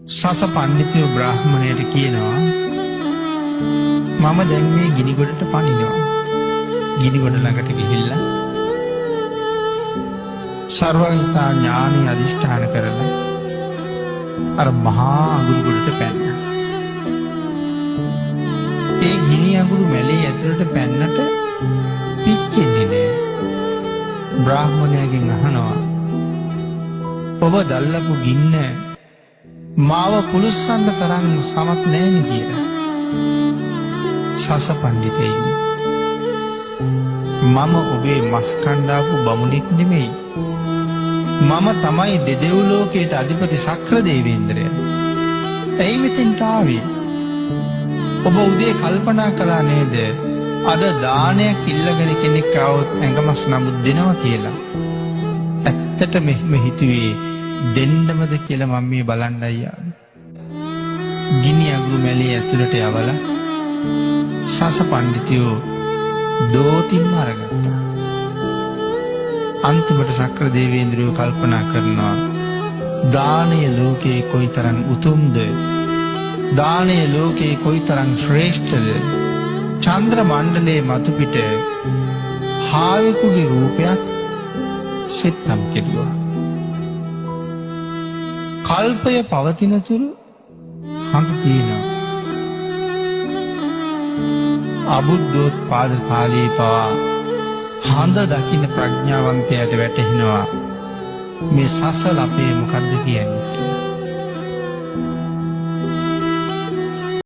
සස පණ්ඩිතයෝ බ්‍රාහ්මණයට කියනවා මම දැන් මේ ගිනිගොඩට පනිනවා. ගිනිගොඩ ළඟට ගිහිල්ලා සර්වඥතා ඥානි අධිෂ්ඨාන කරලා අර මහා අඟුරු ගොඩට පැන්නා. ඒ ගිනි අඟුරු මැලේ ඇතුළට පැන්නට පිච්චෙන්නේ නෑ. බ්‍රාහ්මණයාගෙන් අහනවා ඔබ දැල්ලපු ගින්න මාව පුලුස්සන්න තරම් සමත් නෑනේ කියලා. සස පණ්ඩිතයිනි මම ඔබේ මස් කණ්ඩාපු බමුණෙක් නෙමෙයි. මම තමයි දෙදෙව් ලෝකයට අධිපති සක්‍ර දේවේන්ද්‍රයා. ඇයි මෙතෙන්ට ආවේ? ඔබ උදේ කල්පනා කළා නේද අද දානයක් ඉල්ලගෙන කෙනෙක් આવොත් ඇඟමස් නමුත් දෙනවා කියලා? ඇත්තට මෙහෙම හිතුවේ දෙන්නමද කියලා මම මේ බලන්නයි ආවේ. ගිනි අඟුරු මැලේ ඇතුළට යවලා සස පණ්ඩිතයෝ දෝතින්ම අරගත්තා. අන්තිමට සක්‍ර දේවේන්ද්‍රයෝ කල්පනා කරනවා දානය ලෝකයේ කොයිතරම් උතුම්ද, දානය ලෝකයේ කොයිතරම් ශ්‍රේෂ්ඨද. චන්ද්‍ර මණ්ඩලයේ මතුපිට හාවෙකුගේ රූපයක් සෙට්ටම් කෙරුවා. කල්පය පවතින තුරු හඳ තියෙනවා. අබුද්ධෝත්පාද කාලයේ පවා හඳ දකින්න ප්‍රඥාවන්තයාට වැටහෙනවා මේ සසල අපේ මොකද්ද කියන්නේ.